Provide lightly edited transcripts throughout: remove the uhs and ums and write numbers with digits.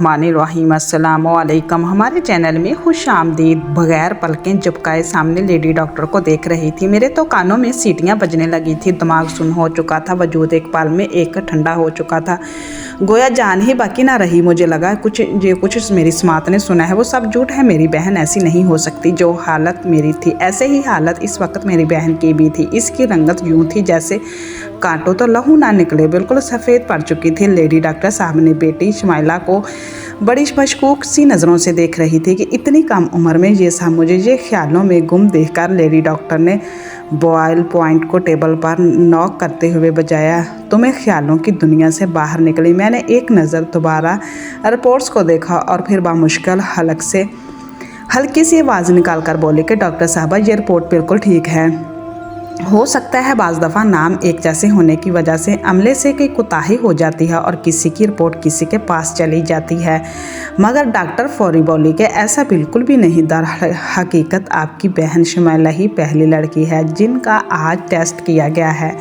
रहीम अस्सलाम वालेकुम। हमारे चैनल में खुश आमदीद। बगैर पलकें झपकाए सामने लेडी डॉक्टर को देख रही थी। मेरे तो कानों में सीटियां बजने लगी थी। दिमाग सुन्न हो चुका था। वजूद एक पल में एक ठंडा हो चुका था। गोया जान ही बाकी ना रही। मुझे लगा कुछ मेरी समात ने सुना है वो सब झूठ है। मेरी बहन ऐसी नहीं हो सकती। जो हालत मेरी थी ऐसे ही हालत इस वक्त मेरी बहन की भी थी। इसकी रंगत यूँ थी जैसे काटो तो लहू ना निकले। बिल्कुल सफ़ेद पड़ चुकी थी। लेडी डॉक्टर साहब ने बेटी शमाइला को बड़ी मशकूक सी नज़रों से देख रही थी कि इतनी कम उम्र में ये सब मुझे ये ख्यालों में गुम देखकर लेडी डॉक्टर ने बॉयल पॉइंट को टेबल पर नॉक करते हुए बजाया। तो मैं ख्यालों की दुनिया से बाहर निकली। मैंने एक नज़र दोबारा रिपोर्ट्स को देखा और फिर बामुश्किल हल्की सी आवाज़ निकाल कर बोली कि डॉक्टर साहबा ये रिपोर्ट बिल्कुल ठीक है। हो सकता है बाज़ दफ़ा नाम एक जैसे होने की वजह से अमले से कोई कोताही हो जाती है और किसी की रिपोर्ट किसी के पास चली जाती है, मगर डॉक्टर फौरी बोली कि ऐसा बिल्कुल भी नहीं। दर हकीकत आपकी बहन शमाइला ही पहली लड़की है जिनका आज टेस्ट किया गया है।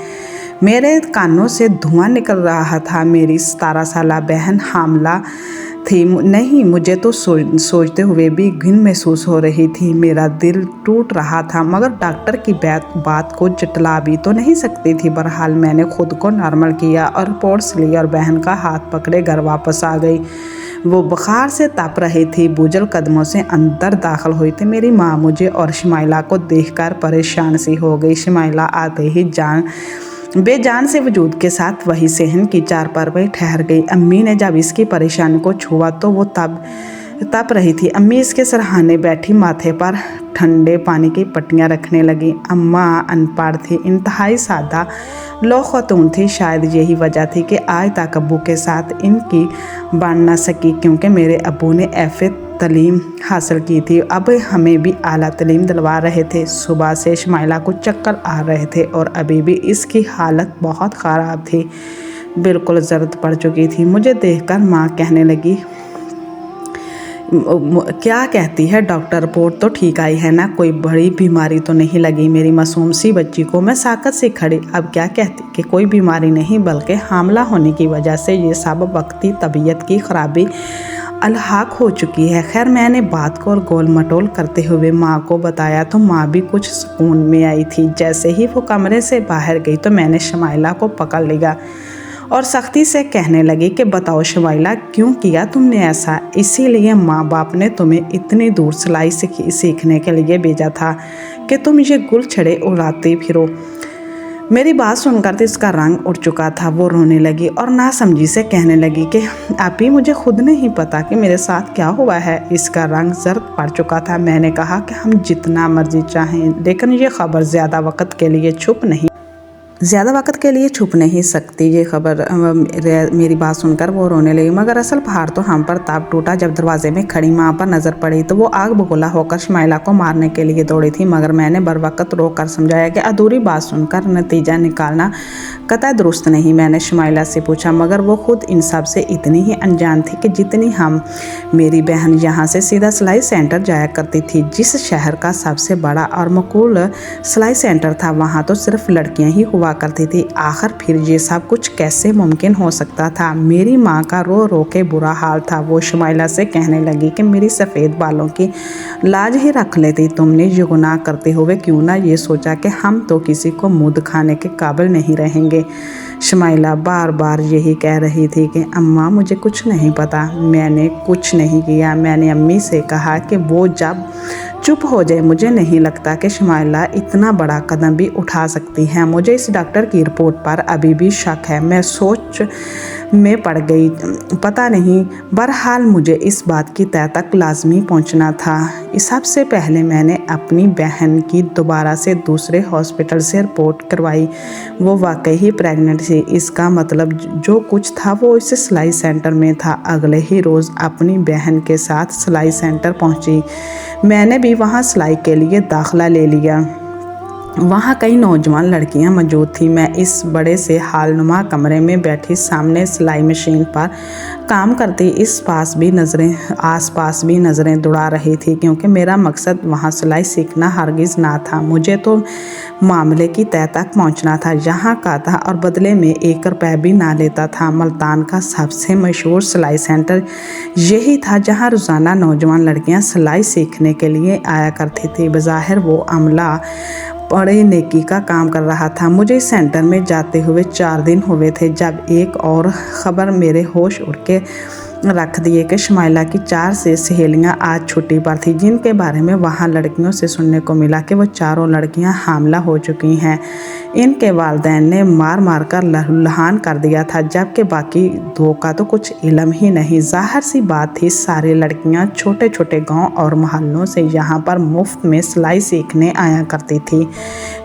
मेरे कानों से धुआं निकल रहा था। मेरी 17 साला बहन हामला थी। नहीं, मुझे तो सोचते हुए भी घिन महसूस हो रही थी। मेरा दिल टूट रहा था, मगर डॉक्टर की बात को जटला भी तो नहीं सकती थी। बहरहाल मैंने खुद को नॉर्मल किया और रिपोर्ट्स ली और बहन का हाथ पकड़े घर वापस आ गई। वो बुखार से तप रही थी। बुझल कदमों से अंदर दाखिल हुई थी। मेरी माँ मुझे और शमाइला को देखकर परेशान सी हो गई। शमाइला आते ही बेजान से वजूद के साथ वही सहन की चारपाई पर ठहर गई। अम्मी ने जब इसकी परेशानी को छुआ तो वो तप रही थी। अम्मी इसके सरहाने बैठी माथे पर ठंडे पानी की पट्टियाँ रखने लगी। अम्मा अनपढ़ थी, इंतहाई सादा लो खतून थी। शायद यही वजह थी कि आज तक अब्बू के साथ इनकी बन ना सकी, क्योंकि मेरे अब्बू ने एफ.ए. तलीम हासिल की थी। अब हमें भी आला तलीम दिलवा रहे थे। सुबह से शमाइला को चक्कर आ रहे थे और अभी भी इसकी हालत बहुत ख़राब थी। बिल्कुल जर्द पड़ चुकी थी। मुझे देखकर माँ कहने लगी, क्या कहती है डॉक्टर? रिपोर्ट तो ठीक आई है ना? कोई बड़ी बीमारी तो नहीं लगी मेरी मासूम सी बच्ची को? मैं साकत से खड़ी। अब क्या कहती कि कोई बीमारी नहीं, बल्कि हामला होने की वजह से ये सब वक्ती तबीयत की खराबी अलहाक हो चुकी है। खैर, मैंने बात को गोल मटोल करते हुए माँ को बताया तो माँ भी कुछ सुकून में आई थी। जैसे ही वो कमरे से बाहर गई तो मैंने शमाइला को पकड़ लिया और सख्ती से कहने लगी कि बताओ शमाइला, क्यों किया तुमने ऐसा? इसीलिए माँ बाप ने तुम्हें इतनी दूर सिलाई सीखने के लिए भेजा था कि तुम ये गुल छड़े उड़ाते फिरो। मेरी बात सुनकर तो इसका रंग उड़ चुका था। वो रोने लगी और नासमझी से कहने लगी कि अभी मुझे खुद नहीं पता कि मेरे साथ क्या हुआ है। इसका रंग जर्द पड़ चुका था। मैंने कहा कि हम जितना मर्जी चाहें, लेकिन ये खबर ज़्यादा वक्त के लिए छुप नहीं सकती। ये खबर मेरी बात सुनकर वो रोने लगी, मगर असल पहाड़ तो हम पर तब टूटा जब दरवाजे में खड़ी माँ पर नज़र पड़ी तो वो आग बगोला होकर शमाइला को मारने के लिए दौड़ी थी। मगर मैंने बर वक्त रोक कर समझाया कि अधूरी बात सुनकर नतीजा निकालना कतई दुरुस्त नहीं। मैंने शमाइला से पूछा, मगर वो खुद इन सब से इतनी ही अनजान थी कि जितनी हम। मेरी बहन यहाँ से सीधा सिलाई सेंटर जाया करती थी, जिस शहर का सबसे बड़ा और मकबूल सिलाई सेंटर था। वहाँ तो सिर्फ लड़कियाँ ही हुआ करती थी। आखिर फिर ये सब कुछ कैसे मुमकिन हो सकता था? मेरी माँ का रो रो के बुरा हाल था। वो शमाइला से कहने लगी कि मेरी सफ़ेद बालों की लाज ही रख लेती। तुमने ये गुनाह करते हुए क्यों ना ये सोचा कि हम तो किसी को मुँह दिखाने के काबिल नहीं रहेंगे। शमाइला बार बार यही कह रही थी कि अम्मा मुझे कुछ नहीं पता, मैंने कुछ नहीं किया। मैंने अम्मी से कहा कि वो जब चुप हो जाए। मुझे नहीं लगता कि शमाइला इतना बड़ा कदम भी उठा सकती है। मुझे इस डॉक्टर की रिपोर्ट पर अभी भी शक है। मैं सोच में पड़ गई, पता नहीं। बहरहाल मुझे इस बात की तह तक लाजमी पहुंचना था। सबसे पहले मैंने अपनी बहन की दोबारा से दूसरे हॉस्पिटल से रिपोर्ट करवाई। वो वाकई ही प्रेग्नेंट थी। इसका मतलब जो कुछ था वो इस सिलाई सेंटर में था। अगले ही रोज़ अपनी बहन के साथ सिलाई सेंटर पहुंची। मैंने भी वहां सिलाई के लिए दाखिला ले लिया। वहाँ कई नौजवान लड़कियां मौजूद थी। मैं इस बड़े से हालनुमा कमरे में बैठी सामने सिलाई मशीन पर काम करती आस पास भी नज़रें दौड़ा रही थी, क्योंकि मेरा मकसद वहाँ सिलाई सीखना हरगिज़ ना था। मुझे तो मामले की तह तक पहुँचना था, यहाँ का था, और बदले में 1 रुपया भी ना लेता था। मुल्तान का सबसे मशहूर सिलाई सेंटर यही था, जहाँ रोज़ाना नौजवान लड़कियाँ सिलाई सीखने के लिए आया करती थी। बज़ाहिर वो अमला बड़े नेकी का काम कर रहा था। मुझे इस सेंटर में जाते हुए 4 दिन हुए थे, जब एक और ख़बर मेरे होश उड़ के रख दिए कि शुमाइला की 4 से सहेलियां आज छुट्टी पर थी, जिनके बारे में वहां लड़कियों से सुनने को मिला कि वो चारों लड़कियां हामला हो चुकी हैं। इनके वालिदैन ने मार मार कर लहूलुहान कर दिया था, जबकि बाकी 2 का तो कुछ इल्म ही नहीं। ज़ाहिर सी बात थी, सारी लड़कियां छोटे छोटे गांव और मोहल्लों से यहाँ पर मुफ्त में सिलाई सीखने आया करती थी,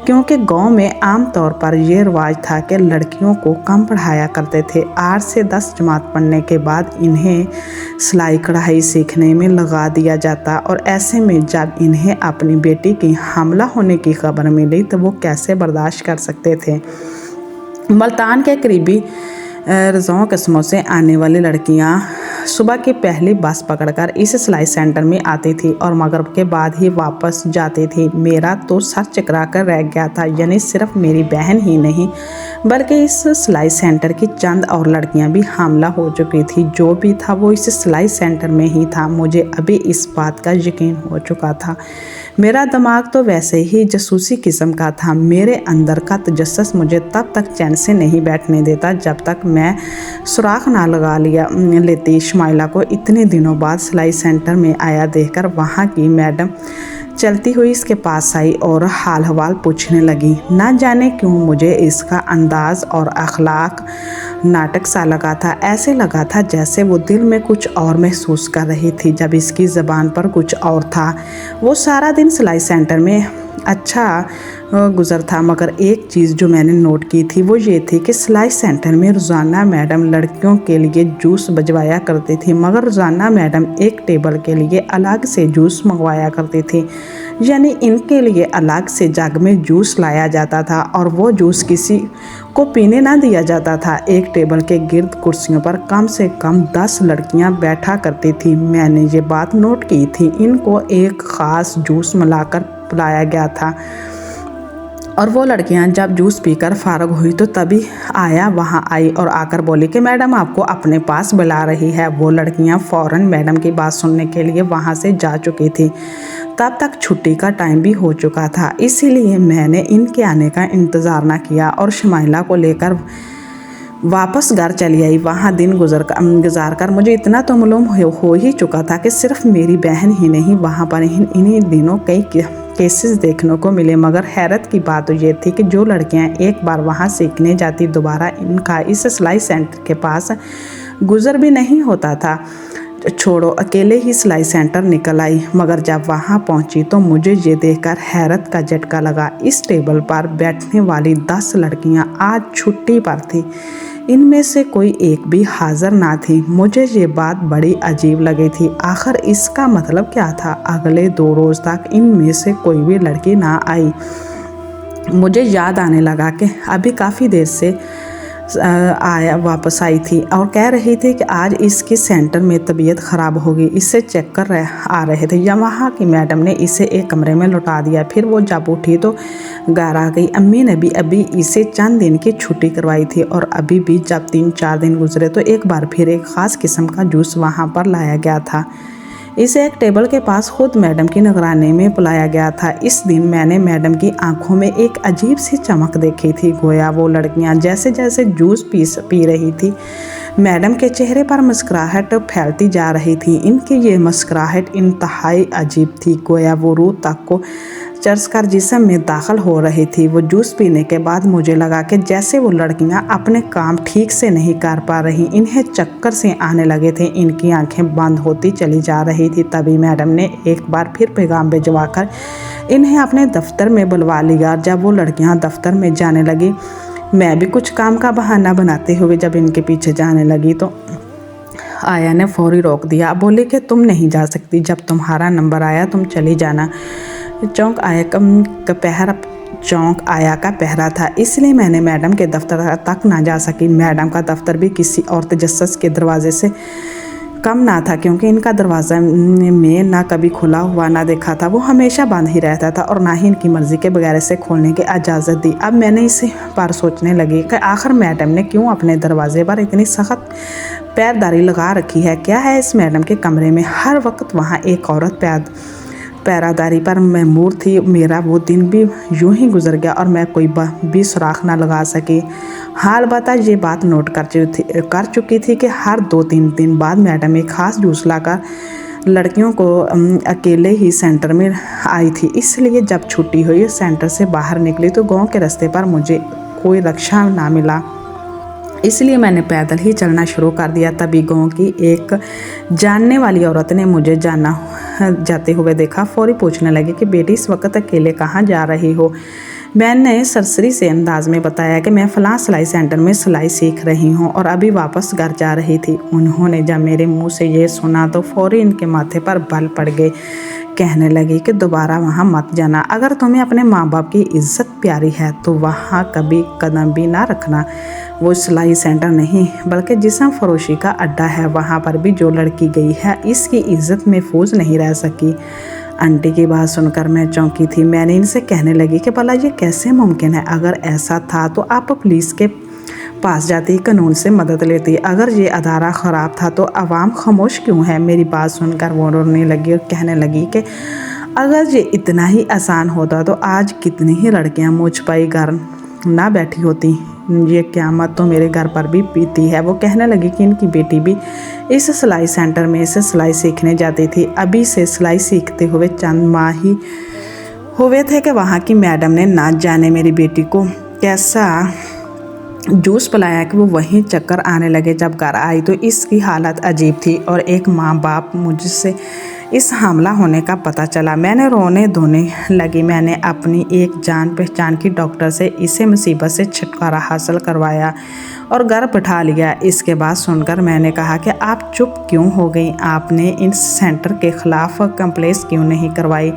क्योंकि गांव में आम तौर पर यह रिवाज था कि लड़कियों को कम पढ़ाया करते थे। 8 से 10 जमात पढ़ने के बाद इन्हें सिलाई कढ़ाई सीखने में लगा दिया जाता, और ऐसे में जब इन्हें अपनी बेटी की हामला होने की खबर मिली तो वो कैसे बर्दाश्त कर सकते थे। मुल्तान के करीबी रज़ाओं किस्मों से आने वाली लड़कियां सुबह की पहली बस पकड़कर इस सिलाई सेंटर में आती थी और मगरिब के बाद ही वापस जाती थी। मेरा तो सर चकरा कर रह गया था, यानी सिर्फ मेरी बहन ही नहीं बल्कि इस सिलाई सेंटर की चंद और लड़कियां भी हामला हो चुकी थी। जो भी था वो इस सिलाई सेंटर में ही था। मुझे अभी इस बात का यकीन हो चुका था। मेरा दिमाग तो वैसे ही जासूसी किस्म का था। मेरे अंदर का तजस्सुस मुझे तब तक चैन से नहीं बैठने देता जब तक मैं सुराख ना लगा लेती। शुमाइला को इतने दिनों बाद सिलाई सेंटर में आया देखकर वहाँ की मैडम चलती हुई इसके पास आई और हाल हवाल पूछने लगी। ना जाने क्यों मुझे इसका अंदाज़ और अखलाक नाटक सा लगा था। ऐसे लगा था जैसे वो दिल में कुछ और महसूस कर रही थी जब इसकी ज़बान पर कुछ और था। वो सारा दिन सिलाई सेंटर में अच्छा गुजर था, मगर एक चीज़ जो मैंने नोट की थी वो ये थी कि सिलाई सेंटर में रोज़ाना मैडम लड़कियों के लिए जूस बजवाया करती थी, मगर रोज़ाना मैडम एक टेबल के लिए अलग से जूस मंगवाया करती थी, यानी इनके लिए अलग से जग में जूस लाया जाता था और वो जूस किसी को पीने ना दिया जाता था। एक टेबल के गिर्द कुर्सियों पर कम से कम 10 लड़कियां बैठा करती थी। मैंने ये बात नोट की थी। इनको एक ख़ास जूस मिलाकर पिलाया गया था और वो लड़कियां जब जूस पीकर फारग हुई तो तभी आया वहां आई और आकर बोली कि मैडम आपको अपने पास बुला रही है। वो लड़कियां फ़ौरन मैडम की बात सुनने के लिए वहां से जा चुकी थी। तब तक छुट्टी का टाइम भी हो चुका था, इसीलिए मैंने इनके आने का इंतज़ार न किया और शुमाइला को लेकर वापस घर चली आई। वहाँ दिन गुजार कर मुझे इतना तो मालूम हो ही चुका था कि सिर्फ मेरी बहन ही नहीं, वहाँ पर इन्हीं दिनों कई केसेस देखने को मिले। मगर हैरत की बात तो ये थी कि जो लड़कियाँ एक बार वहाँ सीखने जाती, दोबारा इनका इस सिलाई सेंटर के पास गुजर भी नहीं होता था। छोड़ो, अकेले ही सिलाई सेंटर निकल आई, मगर जब वहाँ पहुँची तो मुझे ये देखकर हैरत का झटका लगा। इस टेबल पर बैठने वाली 10 लड़कियाँ आज छुट्टी पर थी। इनमें से कोई एक भी हाजिर ना थी। मुझे ये बात बड़ी अजीब लगी थी। आखिर इसका मतलब क्या था? अगले 2 रोज़ तक इनमें से कोई भी लड़की ना आई। मुझे याद आने लगा कि अभी काफ़ी देर से वापस आई थी और कह रही थी कि आज इसकी सेंटर में तबीयत ख़राब होगी, इससे चक्कर आ रहे थे। या वहाँ की मैडम ने इसे एक कमरे में लौटा दिया। फिर वो जब उठी तो घर आ गई। अम्मी ने भी अभी इसे चंद दिन की छुट्टी करवाई थी और अभी भी जब 3-4 दिन गुजरे तो एक बार फिर एक ख़ास किस्म का जूस वहाँ पर लाया गया था। इसे एक टेबल के पास खुद मैडम की निगरानी में पिलाया गया था। इस दिन मैंने मैडम की आंखों में एक अजीब सी चमक देखी थी। गोया वो लड़कियां जैसे जैसे जूस पी रही थी, मैडम के चेहरे पर मुस्कुराहट फैलती जा रही थी। इनकी ये मुस्कुराहट इंतहाई अजीब थी, गोया वो रूह तक को चर्च कर जिस्म में दाखिल हो रही थी। वो जूस पीने के बाद मुझे लगा कि जैसे वो लड़कियां अपने काम ठीक से नहीं कर पा रही, इन्हें चक्कर से आने लगे थे, इनकी आंखें बंद होती चली जा रही थी। तभी मैडम ने एक बार फिर पैगाम भिजवा कर इन्हें अपने दफ्तर में बुलवा लिया। जब वो लड़कियां दफ्तर में जाने लगी, मैं भी कुछ काम का बहाना बनाते हुए जब इनके पीछे जाने लगी तो आया ने फौरी रोक दिया। बोले कि तुम नहीं जा सकती, जब तुम्हारा नंबर आया तुम चली जाना। चौंक आया चौक आया का पहरा था, इसलिए मैंने मैडम के दफ्तर तक ना जा सकी। मैडम का दफ्तर भी किसी और तजस्सुस के दरवाजे से कम ना था, क्योंकि इनका दरवाज़ा में ना कभी खुला हुआ ना देखा था, वो हमेशा बंद ही रहता था और ना ही इनकी मर्ज़ी के बगैर इसे खोलने की इजाज़त दी। अब मैंने इस पर सोचने लगी कि आखिर मैडम ने क्यों अपने दरवाजे पर इतनी सख्त पैरदारी लगा रखी है। क्या है इस मैडम के कमरे में? हर वक्त वहाँ एक औरत पैरादारी पर महमूर थी। मेरा वो दिन भी यूं ही गुजर गया और मैं कोई भी सुराख ना लगा सकी। हाल बता ये बात नोट कर चुकी थी कि हर 2-3 दिन बाद मैडम एक ख़ास जूस लाकर लड़कियों को अकेले ही सेंटर में आई थी। इसलिए जब छुट्टी हुई सेंटर से बाहर निकली तो गांव के रास्ते पर मुझे कोई रिक्शा ना मिला, इसलिए मैंने पैदल ही चलना शुरू कर दिया। तभी गांव की एक जानने वाली औरत ने मुझे जाते हुए देखा। फौरी पूछने लगी कि बेटी इस वक्त अकेले कहाँ जा रही हो? मैंने सरसरी से अंदाज में बताया कि मैं फ़लाँ सिलाई सेंटर में सिलाई सीख रही हूँ और अभी वापस घर जा रही थी। उन्होंने जब मेरे मुंह से ये सुना तो फौरी इनके माथे पर बल पड़ गए। कहने लगी कि दोबारा वहाँ मत जाना। अगर तुम्हें अपने माँ बाप की इज्जत प्यारी है तो वहाँ कभी कदम भी ना रखना। वो सिलाई सेंटर नहीं बल्कि जिस्म फरोशी का अड्डा है। वहाँ पर भी जो लड़की गई है इसकी इज्जत महफूज नहीं रह सकी। आंटी की बात सुनकर मैं चौंकी थी। मैंने इनसे कहने लगी कि भला ये कैसे मुमकिन है? अगर ऐसा था तो आप पुलिस के पास जाती, कानून से मदद लेती। अगर ये अदारा ख़राब था तो आवाम खामोश क्यों है? मेरी बात सुनकर वो रोने लगी और कहने लगी कि अगर ये इतना ही आसान होता तो आज कितनी ही लड़कियां मुझ पर घर ना बैठी होती। ये क़यामत तो मेरे घर पर भी बीती है। वो कहने लगी कि इनकी बेटी भी इस सिलाई सेंटर में से सिलाई सीखने जाती थी। अभी से सिलाई सीखते हुए चंद माह ही हुए थे कि वहाँ की मैडम ने ना जाने मेरी बेटी को कैसा जूस पिलाया कि वो वहीं चक्कर आने लगे। जब घर आई तो इसकी हालत अजीब थी और एक माँ बाप मुझसे इस हमला होने का पता चला। मैंने रोने धोने लगी। मैंने अपनी एक जान पहचान की डॉक्टर से इसे मुसीबत से छुटकारा हासिल करवाया और घर बिठा लिया। इसके बाद सुनकर मैंने कहा कि आप चुप क्यों हो गई? आपने इस सेंटर के ख़िलाफ़ कंप्लेंट क्यों नहीं करवाई?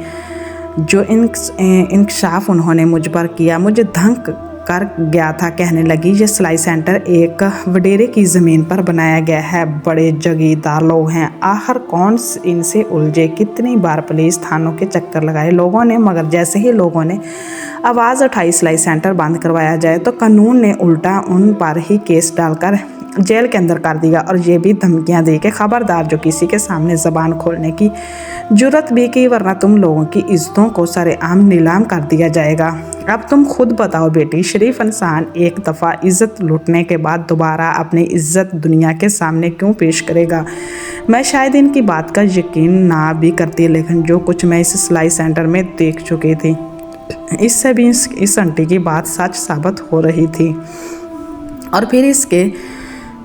जो इंकशाफ उन्होंने मुझ पर किया मुझे धंक कर गया था। कहने लगी ये सिलाई सेंटर एक वडेरे की ज़मीन पर बनाया गया है। बड़े जगीरदार लोग हैं, आखिर कौन इनसे उलझे? कितनी बार पुलिस थानों के चक्कर लगाए लोगों ने, मगर जैसे ही लोगों ने आवाज़ उठाई सिलाई सेंटर बंद करवाया जाए तो कानून ने उल्टा उन पर ही केस डालकर जेल के अंदर कर दिया और ये भी धमकियां दी कि खबरदार जो किसी के सामने ज़बान खोलने की जुर्रत भी की वरना तुम लोगों की इज्जतों को सरेआम नीलाम कर दिया जाएगा। अब तुम खुद बताओ बेटी, शरीफ इंसान एक दफ़ा इज़्ज़त लूटने के बाद दोबारा अपनी इज़्ज़त दुनिया के सामने क्यों पेश करेगा? मैं शायद इनकी बात का यकीन ना भी करती, लेकिन जो कुछ मैं इस सिलाई सेंटर में देख चुकी थी इससे भी इस आंटी की बात सच साबित हो रही थी। और फिर इसके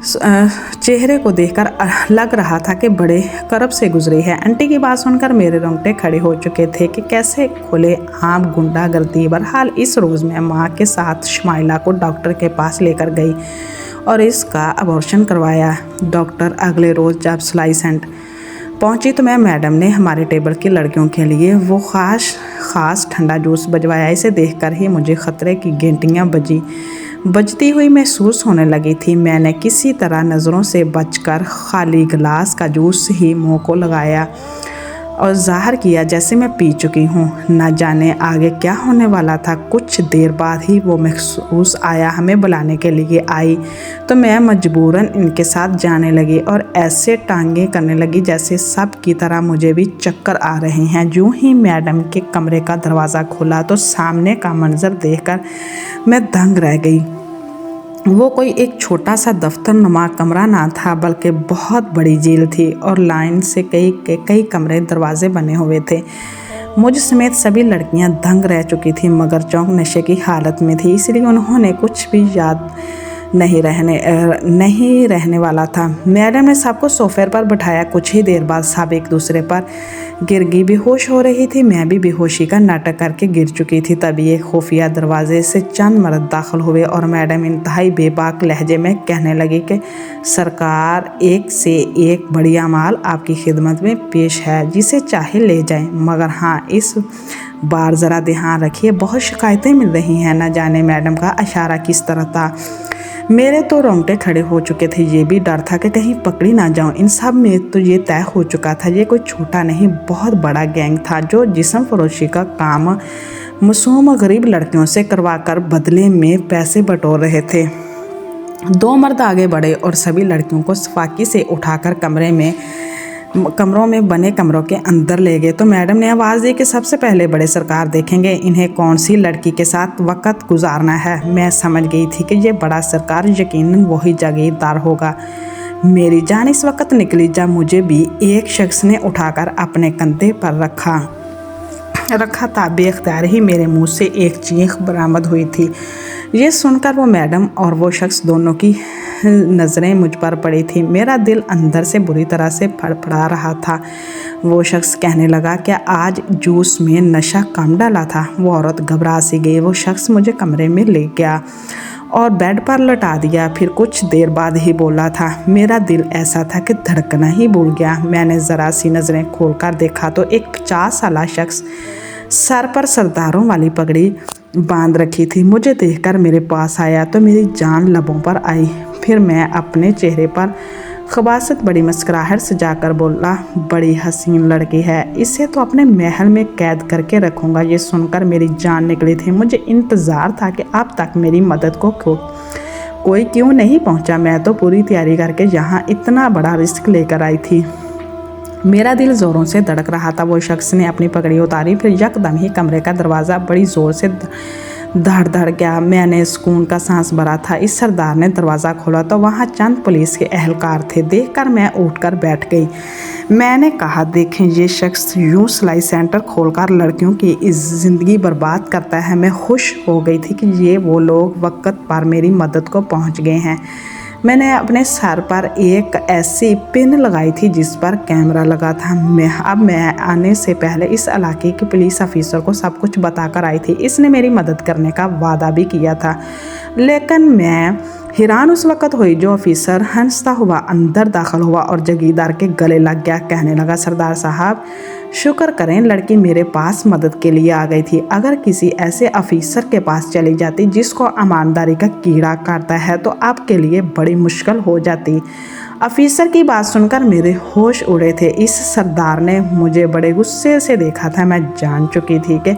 चेहरे को देखकर लग रहा था कि बड़े करब से गुजरी है। आंटी की बात सुनकर मेरे रोंगटे खड़े हो चुके थे कि कैसे खुले आम गुंडागर्दी। बहरहाल इस रोज़ मैं माँ के साथ शमाइला को डॉक्टर के पास लेकर गई और इसका अबॉर्शन करवाया। डॉक्टर अगले रोज़ जब सिलाई सेंटर पहुंची तो मैडम ने हमारे टेबल की लड़कियों के लिए वो ख़ास ठंडा जूस बजवाया। इसे देखकर ही मुझे ख़तरे की घंटियाँ बजती हुई महसूस होने लगी थी। मैंने किसी तरह नज़रों से बचकर खाली गिलास का जूस ही मुंह को लगाया और ज़ाहिर किया जैसे मैं पी चुकी हूँ। न जाने आगे क्या होने वाला था। कुछ देर बाद ही वो महसूस आया हमें बुलाने के लिए आई तो मैं मजबूरन इनके साथ जाने लगी और ऐसे टांगे करने लगी जैसे सब की तरह मुझे भी चक्कर आ रहे हैं। यूँ ही मैडम के कमरे का दरवाज़ा खुला तो सामने का मंजर देखकर मैं दंग रह गई। वो कोई एक छोटा सा दफ्तर नुमा कमरा ना था बल्कि बहुत बड़ी जेल थी और लाइन से कई कमरे दरवाजे बने हुए थे। मुझ समेत सभी लड़कियां दंग रह चुकी थीं मगर चौंक नशे की हालत में थी, इसलिए उन्होंने कुछ भी याद नहीं रहने वाला था। मैडम ने सबको सोफे पर बिठाया। कुछ ही देर बाद सब एक दूसरे पर गिर गई। बेहोश हो रही थी। मैं भी बेहोशी का नाटक करके गिर चुकी थी। तभी एक खुफिया दरवाजे से चंद मर्द दाखिल हुए और मैडम इंतहाई बेबाक लहजे में कहने लगी कि सरकार, एक से एक बढ़िया माल आपकी खिदमत में पेश है, जिसे चाहे ले जाएं, मगर हाँ इस बार ज़रा ध्यान रखिए, बहुत शिकायतें मिल रही हैं। न जाने मैडम का इशारा किस तरह था। मेरे तो रोंगटे खड़े हो चुके थे। ये भी डर था कि कहीं पकड़ी ना जाऊं। इन सब में तो ये तय हो चुका था, ये कोई छोटा नहीं बहुत बड़ा गैंग था जो जिस्म फरोशी का काम मासूम गरीब लड़कियों से करवाकर बदले में पैसे बटोर रहे थे। 2 मर्द आगे बढ़े और सभी लड़कियों को सफाकी से उठाकर कमरों में बने कमरों के अंदर ले गए। तो मैडम ने आवाज़ दी कि सबसे पहले बड़े सरकार देखेंगे इन्हें कौन सी लड़की के साथ वक्त गुजारना है। मैं समझ गई थी कि ये बड़ा सरकार यकीनन वही जागीरदार होगा। मेरी जान इस वक्त निकली जब मुझे भी एक शख्स ने उठाकर अपने कंधे पर रखा था। बेख्तियार ही मेरे मुंह से एक चीख बरामद हुई थी। ये सुनकर वो मैडम और वो शख्स दोनों की नज़रें मुझ पर पड़ी थी। मेरा दिल अंदर से बुरी तरह से फड़फड़ा रहा था। वो शख्स कहने लगा कि आज जूस में नशा कम डाला था। वो औरत घबरा सी गई। वो शख्स मुझे कमरे में ले गया और बेड पर लटा दिया। फिर कुछ देर बाद ही बोला था। मेरा दिल ऐसा था कि धड़कना ही भूल गया। मैंने ज़रा सी नज़रें खोलकर देखा तो एक 50 साल शख्स सर पर सरदारों वाली पगड़ी बांध रखी थी। मुझे देखकर मेरे पास आया तो मेरी जान लबों पर आई। फिर मैं अपने चेहरे पर खबासत बड़ी मुस्कुराहट से जाकर बोला, बड़ी हसीन लड़की है, इसे तो अपने महल में कैद करके रखूँगा। ये सुनकर मेरी जान निकली थी। मुझे इंतज़ार था कि अब तक मेरी मदद को कोई क्यों नहीं पहुँचा। मैं तो पूरी तैयारी करके यहाँ इतना बड़ा रिस्क लेकर आई थी। मेरा दिल ज़ोरों से धड़क रहा था। वो शख्स ने अपनी पगड़ी उतारी। फिर यकदम ही कमरे का दरवाज़ा बड़ी ज़ोर से धड़ गया। मैंने सुकून का सांस भरा था। इस सरदार ने दरवाज़ा खोला तो वहाँ चंद पुलिस के एहलकार थे। देखकर मैं उठकर बैठ गई। मैंने कहा, देखें ये शख्स यूँ सिलाई सेंटर खोलकर लड़कियों की ज़िंदगी बर्बाद करता है। मैं खुश हो गई थी कि ये वो लोग वक्त पर मेरी मदद को पहुँच गए हैं। मैंने अपने सर पर एक ऐसी पिन लगाई थी जिस पर कैमरा लगा था। मैं आने से पहले इस इलाके के पुलिस ऑफिसर को सब कुछ बताकर आई थी। इसने मेरी मदद करने का वादा भी किया था। लेकिन मैं हैरान उस वक्त हुई जो ऑफिसर हंसता हुआ अंदर दाखिल हुआ और जागीरदार के गले लग गया। कहने लगा, सरदार साहब शुक्र करें लड़की मेरे पास मदद के लिए आ गई थी। अगर किसी ऐसे ऑफिसर के पास चली जाती जिसको ईमानदारी का कीड़ा काटता है तो आपके लिए बड़ी मुश्किल हो जाती। ऑफिसर की बात सुनकर मेरे होश उड़े थे। इस सरदार ने मुझे बड़े गुस्से से देखा था। मैं जान चुकी थी कि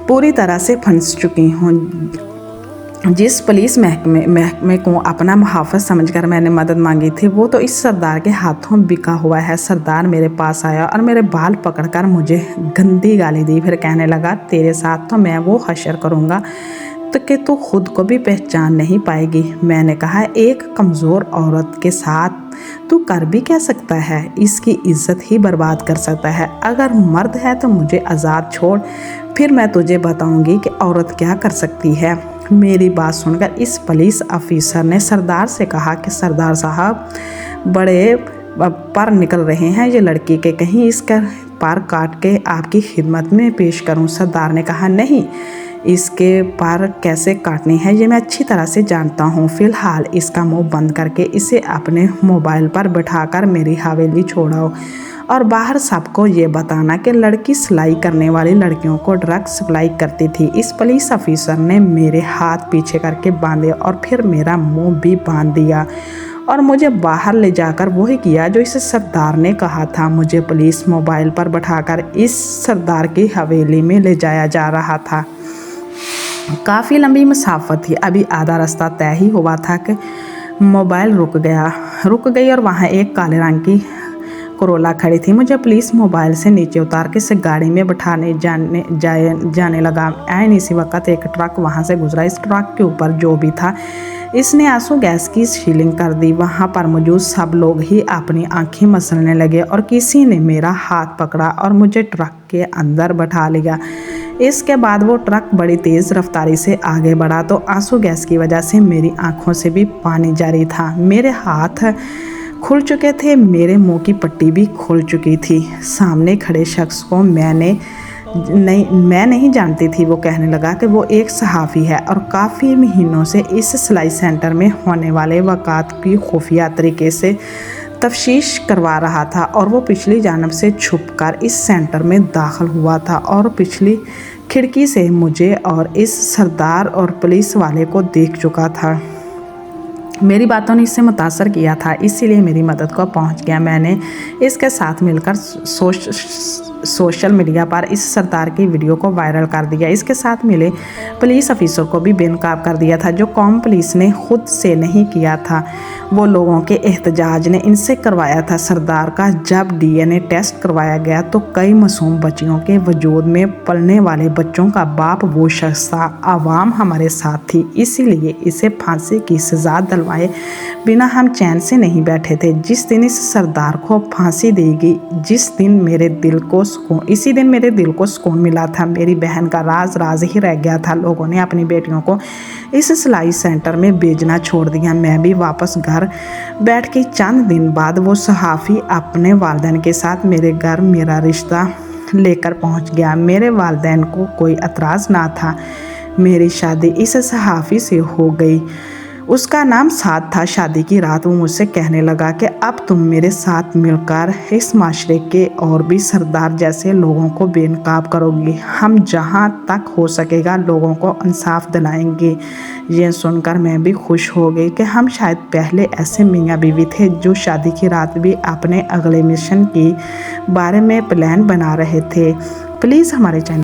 पूरी तरह से फंस चुकी हूँ। जिस पुलिस महकमे को अपना मुहाफ़िज़ समझकर मैंने मदद मांगी थी वो तो इस सरदार के हाथों बिका हुआ है। सरदार मेरे पास आया और मेरे बाल पकड़कर मुझे गंदी गाली दी। फिर कहने लगा, तेरे साथ तो मैं वो हशर करूँगा तो कि तू खुद को भी पहचान नहीं पाएगी। मैंने कहा, एक कमज़ोर औरत के साथ तू कर भी क्या सकता है? इसकी इज्जत ही बर्बाद कर सकता है। अगर मर्द है तो मुझे आज़ाद छोड़, फिर मैं तुझे बताऊंगी कि औरत क्या कर सकती है। मेरी बात सुनकर इस पुलिस ऑफिसर ने सरदार से कहा कि सरदार साहब बड़े पर निकल रहे हैं ये लड़की के, कहीं इसका पर काट के आपकी खिदमत में पेश करूं। सरदार ने कहा, नहीं, इसके पर कैसे काटनी है ये मैं अच्छी तरह से जानता हूँ। फ़िलहाल इसका मुंह बंद करके इसे अपने मोबाइल पर बिठाकर मेरी हवेली छोड़ाओ और बाहर सबको ये बताना कि लड़की सिलाई करने वाली लड़कियों को ड्रग सप्लाई करती थी। इस पुलिस ऑफिसर ने मेरे हाथ पीछे करके बांधे और फिर मेरा मुंह भी बांध दिया और मुझे बाहर ले जाकर वही किया जो इस सरदार ने कहा था। मुझे पुलिस मोबाइल पर बैठाकर इस सरदार की हवेली में ले जाया जा रहा था। काफ़ी लंबी मुसाफत थी। अभी आधा रास्ता तय ही हुआ था कि मोबाइल रुक गई और वहाँ एक काले रंग की कोरोला खड़ी थी। मुझे पुलिस मोबाइल से नीचे उतार के इसे गाड़ी में बैठाने जाने लगा। ऐन इसी वक्त एक ट्रक वहाँ से गुजरा। इस ट्रक के ऊपर जो भी था इसने आंसू गैस की सीलिंग कर दी। वहाँ पर मौजूद सब लोग ही अपनी आंखें मसलने लगे और किसी ने मेरा हाथ पकड़ा और मुझे ट्रक के अंदर बैठा लिया। इसके बाद वो ट्रक बड़ी तेज़ रफ्तारी से आगे बढ़ा तो आंसू गैस की वजह से मेरी आंखों से भी पानी जारी था। मेरे हाथ खुल चुके थे, मेरे मुंह की पट्टी भी खुल चुकी थी। सामने खड़े शख्स को मैं नहीं जानती थी। वो कहने लगा कि वो एक सहाफ़ी है और काफ़ी महीनों से इस सिलाई सेंटर में होने वाले वाक़ात की खुफिया तरीके से तफ्तीश करवा रहा था और वो पिछली जानब से छुपकर इस सेंटर में दाखिल हुआ था और पिछली खिड़की से मुझे और इस सरदार और पुलिस वाले को देख चुका था। मेरी बातों ने इसे मुतासर किया था, इसीलिए मेरी मदद को पहुंच गया। मैंने इसके साथ मिलकर सोशल मीडिया पर इस सरदार की वीडियो को वायरल कर दिया। इसके साथ मिले पुलिस अफसर को भी बेनकाब कर दिया था, जो कौम पुलिस ने खुद से नहीं किया था, वो लोगों के एहतजाज ने इनसे करवाया था। सरदार का जब DNA टेस्ट करवाया गया तो कई मासूम बच्चियों के वजूद में पलने वाले बच्चों का बाप वो शख्स था। आवाम हमारे साथ थी, इसीलिए इसे फांसी की सज़ा दिलवाए बिना हम चैन से नहीं बैठे थे। जिस दिन इस सरदार को फांसी देगी, जिस दिन मेरे दिल को इसी दिन मेरे दिल को सुकून मिला था। मेरी बहन का राज ही रह गया था। लोगों ने अपनी बेटियों को इस सिलाई सेंटर में भेजना छोड़ दिया। मैं भी वापस घर बैठ के चंद दिन बाद वो सहाफ़ी अपने वालिदैन के साथ मेरे घर मेरा रिश्ता लेकर पहुंच गया। मेरे वालिदैन को कोई एतराज़ ना था। मेरी शादी इस सहाफ़ी से हो गई। उसका नाम साद था। शादी की रात वो मुझसे कहने लगा कि अब तुम मेरे साथ मिलकर इस माशरे के और भी सरदार जैसे लोगों को बेनकाब करोगी। हम जहां तक हो सकेगा लोगों को इंसाफ दिलाएंगे। ये सुनकर मैं भी खुश हो गई कि हम शायद पहले ऐसे मियाँ बीवी थे जो शादी की रात भी अपने अगले मिशन के बारे में प्लान बना रहे थे। प्लीज़ हमारे चैनल